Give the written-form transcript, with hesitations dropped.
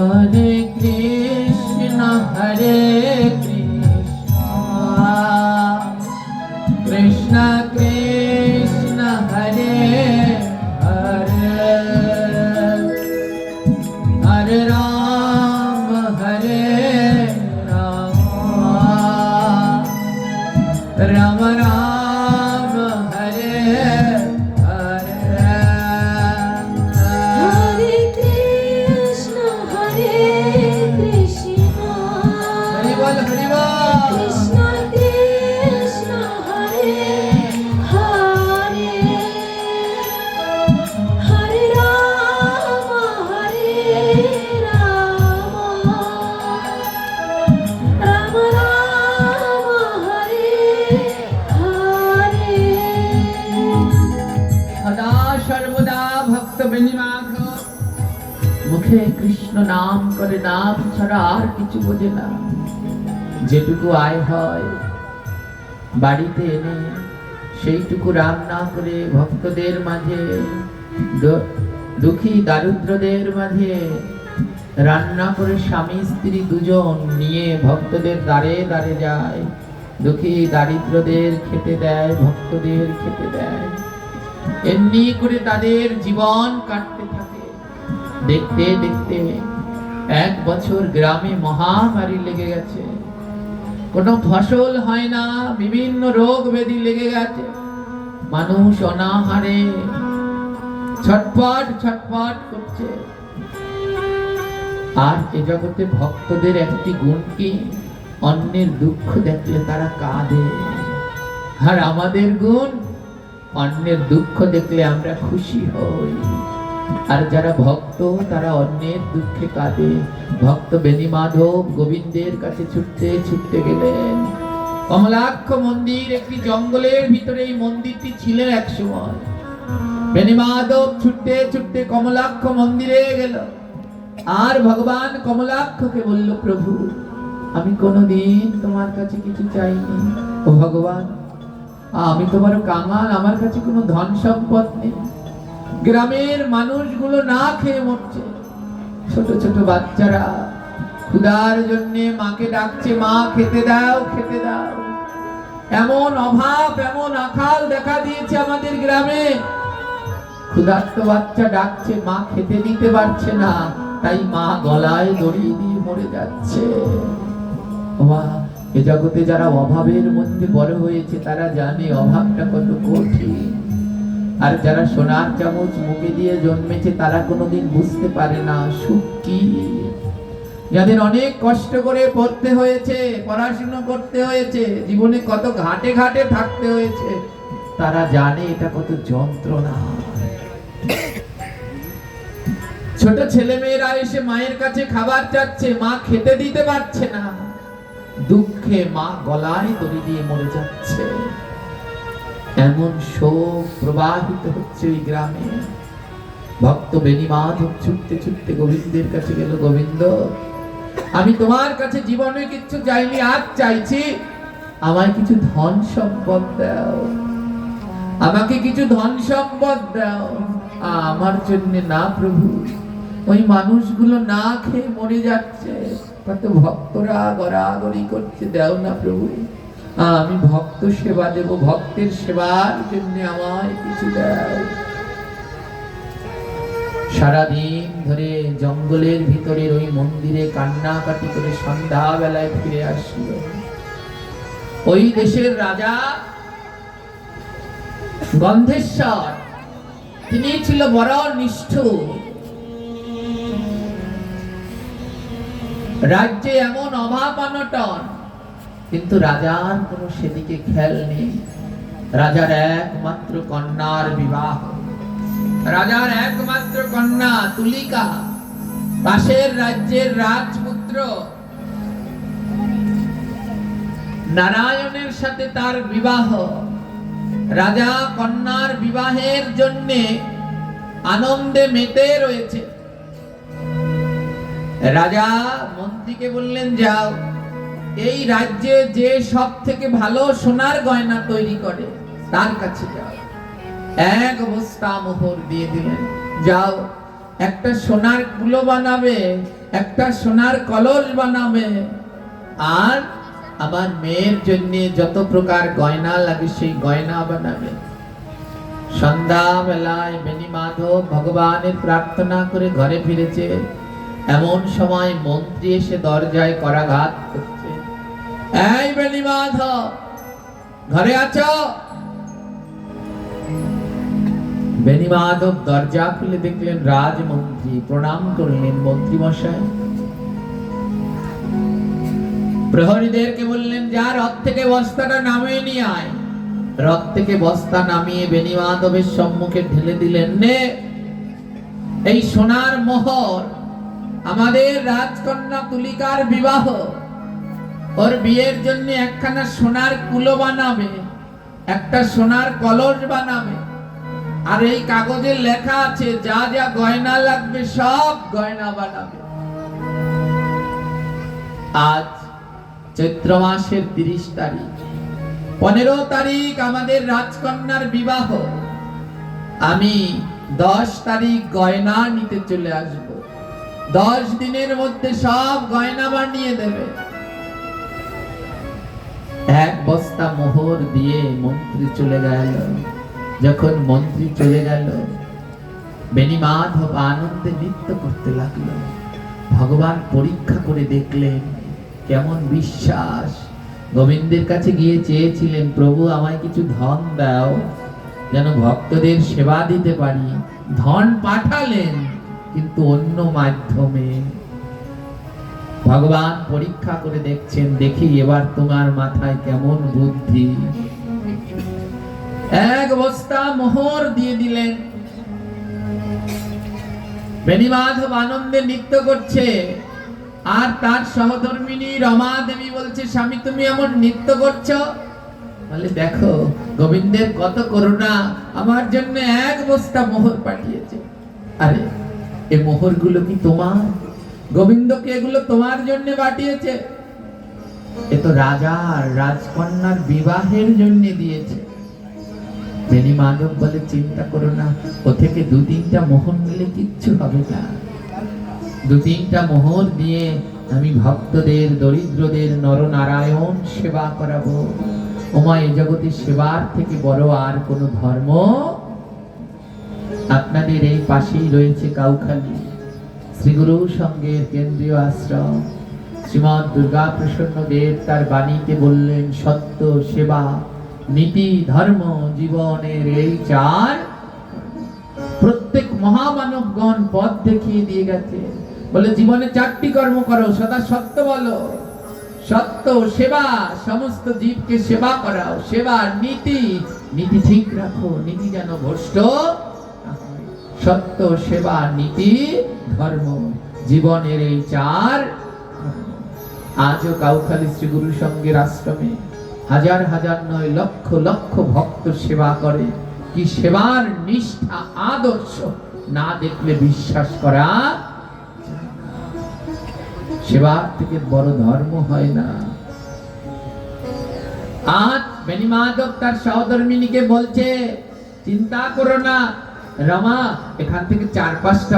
হরে কৃষ্ণ কৃষ্ণ কৃষ্ণ হরে হরে হরে রাম রাম রাম হরে হরে হরে কৃষ্ণ হরি বল কৃষ্ণ কৃষ্ণ হরে হরে হরে রাম রাম রাম হরে হরে সদা সর্বদা ভক্ত বেনিমাধ মুখে কৃষ্ণ নাম করে, নাম ছাড়া আর কিছু বোঝে না। যেটুকু আয় হয় বাড়িতে এনে সেইটুকু রান্না করে ভক্তদের মাঝে, দুঃখী দারিদ্রদের মাঝে রান্না করে স্বামী স্ত্রী দুজন নিয়ে ভক্তদের দ্বারে দ্বারে যায়, দুঃখী দারিদ্রদের খেতে দেয়, ভক্তদের খেতে দেয়। এমনি করে তাদের জীবন কাটতে থাকে। দেখতে দেখতে 1 বছর গ্রামে মহামারী লেগে গেছে, কোনো ফসল হয় না, বিভিন্ন রোগ ব্যাধি লেগে গেছে, মানুষ অনাহারে ছটফট ছটফট করছে। আর এ জগতে ভক্তদের একটি গুণ কি, অন্যের দুঃখ দেখলে তারা কাঁদে। আর আমাদের গুণ, অন্যের দুঃখ দেখলে আমরা খুশি হই। আর যারা ভক্ত তারা অন্যের দুঃখে কাঁদে। ভক্ত বেনিমাধব গোবিন্দের কাছে ছুটতে ছুটতে গেলেন। কমলাক্ষ মন্দির একটি জঙ্গলের ভিতরে এই মন্দিরটি ছিলেন এক সময়। বেনিমাধব ছুটতে ছুটতে কমলাক্ষ মন্দিরে গেল। আর ভগবান কমলাক্ষকে বলল, প্রভু আমি কোনোদিন তোমার কাছে কিছু চাইনি। ও ভগবান, আমি তো বড় কাঙাল, আমার কাছে কোনো ধন সম্পদ নেই। গ্রামের মানুষগুলো না খেয়ে মরছে, ছোট ছোট বাচ্চারা ক্ষুধার জন্য মাকে ডাকছে, মা খেতে দাও খেতে দাও। এমন অভাব, এমন আকাল দেখা দিয়েছে আমাদের গ্রামে। ক্ষুধার্ত বাচ্চা ডাকছে, মা খেতে দিতে পারছে না, তাই মা গলায় দড়ি দিয়ে মরে যাচ্ছে। মা, এ জগতে যারা অভাবের মধ্যে বড় হয়েছে তারা জানে অভাবটা কত কঠিন। আর যারা সোনার চামচ মুখে দিয়ে জন্মেছে তারা কোনোদিন বুঝতে পারে না সুখ কি। যাদের অনেক কষ্ট করে পড়তে হয়েছে, পড়াশোনা করতে হয়েছে, জীবনে কত ঘাটে ঘাটে থাকতে হয়েছে, তারা জানে এটা কত যন্ত্রণা। ছোট ছেলে মেয়েরা এসে মায়ের কাছে খাবার চাচ্ছে, মা খেতে দিতে পারছে না, দুঃখে মা গলায় দড়ি দিয়ে মরে যাচ্ছে। এমন শোক প্রবাহিত হচ্ছে ওই গ্রামে। ভক্ত বেনিমাধব ছুটতে ছুটতে গোবিন্দের কাছে গেল, গোবিন্দ আমি তোমার কাছে জীবনে কিছু চাইনি, আজ চাইছি আমায় কিছু ধন সম্পদ দাও, আমাকে কিছু ধন সম্পদ দাও। আমার জন্য না প্রভু, ওই মানুষগুলো না খেয়ে মরে যাচ্ছে, কত ভক্তরা গড়াগড়ি করছে, দাও না প্রভু, আমি ভক্ত সেবা দেব, ভক্তের সেবার জন্য আমায় কিছু দাও। সারাদিন ধরে জঙ্গলের ভিতরে ওই মন্দিরে কান্নাকাটি করে সন্ধ্যা বেলায় ফিরে আসলো। ওই দেশের রাজা গন্ধেশ্বর, তিনি ছিল বড় নিষ্ঠুর। রাজ্যে এমন অভাব অনটন, কিন্তু রাজার কোনো সেদিকে খেয়াল নেই। রাজার একমাত্র কন্যার বিবাহ, রাজার একমাত্র কন্যা তুলিকা, পাশের রাজ্যের রাজপুত্র নারায়ণের সাথে তার বিবাহ। রাজা কন্যার বিবাহের জন্য আনন্দে মেতে রয়েছে। রাজা মন্ত্রীকে বললেন, যাও এই রাজ্যে যে সব থেকে ভালো সোনার গয়না তৈরি করে তার কাছে যাও। 1 বস্তা মোহর দিয়ে দিলেন, যাও একটা সোনার কুলো বানাবে, একটা সোনার কলস বানাবে, আর আমার মেয়ের জন্য যত প্রকার গয়না লাগে সেই গয়না বানাবে। সন্ধ্যা বেলায় বেণী মাধব ভগবানের প্রার্থনা করে ঘরে ফিরেছে। এমন সময় মন্ত্রী এসে দরজায় করাঘাত করছে। এই বেণী মাধব, ঘরে আছো? বেণী মাধব দরজা খুলে দেখলেন রাজমন্ত্রী। প্রণাম করলেন, মন্ত্রী মশাই। প্রহরীদেরকে বললেন, যা রথ থেকে বস্তাটা নামিয়ে নিয়ে আয়। রথ থেকে বস্তা নামিয়ে বেণী মাধবের সম্মুখে ঢেলে দিলেন। নে, এই সোনার মোহর, আমাদের রাজকন্যা তুলিকার বিবাহ। ওর বিয়ের জন্য একখানা সোনার কুলো বানাবে, একটা সোনার কলস বানাবে, আর এই কাগজে লেখা আছে যা যা গয়না লাগবে সব গয়না বানাবে। আজ চৈত্র মাসের 30 তারিখ, 15 তারিখ আমাদের রাজকন্যার বিবাহ। আমি 10 তারিখ গয়না নিতে চলে আসব। 10 দিনের মধ্যে সব গয়না বানিয়ে দেবে। এক বস্তা মোহর দিয়ে মন্ত্রী চলে গেল। যখন মন্ত্রী চলে গেল, বেণী মাধব আনন্দে নৃত্য করতে লাগলো। ভগবান পরীক্ষা করে দেখলেন কেমন বিশ্বাস। গোবিন্দের কাছে গিয়ে চেয়েছিলেন, প্রভু আমায় কিছু ধন দাও যেন ভক্তদের সেবা দিতে পারি। ধন পাঠালেন, কিন্তু অন্য মাধ্যমে। ভগবান পরীক্ষা করে দেখছেন, দেখি এবার তোমার মাথায় কেমন বুদ্ধি। এক বস্তা মোহর দিয়ে দিলেন। বেণী মাধব আনন্দে নৃত্য করছে, আর তার সহধর্মিনী রমা দেবী বলছে, স্বামী তুমি এমন নৃত্য করছো? বলে, দেখো গোবিন্দের কত করুণা, আমার জন্য এক বস্তা মোহর পাঠিয়েছে। আরে এই মোহরগুলো কি তোমার? গোবিন্দকে এগুলো তোমার জন্য পাঠিয়েছে? এ তো রাজা আর রাজকন্যার বিবাহের জন্য দিয়েছে। বেণী মাধব বলে, চিন্তা করো না, ও থেকে 2-3টা মোহর নিলে কিচ্ছু হবে না। 2-3টা মোহর দিয়ে আমি ভক্তদের, দরিদ্রদের নরনারায়ণ সেবা করাবো। ওমা, এই জগতে সেবার থেকে বড় আর কোনো ধর্ম। আপনাদের এই পাশেই রয়েছে কাউখালী শ্রীগুরু সংঘের কেন্দ্রীয় আশ্রম। শ্রীমৎ দুর্গা প্রসন্ন দেব তার বাণীতে বললেন, সত্য, সেবা, নীতি, ধর্ম, জীবনের এই 4। প্রত্যেক মহামানবগণ পথ দেখিয়ে দিয়ে গেছে। বলে, জীবনে 4টি কর্ম করো, সদা সত্য বলো, সত্য, সেবা, সমস্ত জীবকে সেবা করাও, সেবা, নীতি, নীতি ঠিক রাখো, নীতি যেন ভ্রষ্ট না হয়। সত্য, সেবা, নীতি, ধর্ম, জীবনের এই 4। আজও কাউখালী শ্রী গুরু সংঘের আশ্রমে হাজার হাজার নয়, লক্ষ লক্ষ ভক্ত সেবা করে। কি সেবার নিষ্ঠা, আদর্শ না দেখলে বিশ্বাস করা। সেবার থেকে বড় ধর্ম হয় না। আজ বেণী মাধব তার সহধর্মিনীকে বলছে, চিন্তা করো না রমা, এখান থেকে 4-5টা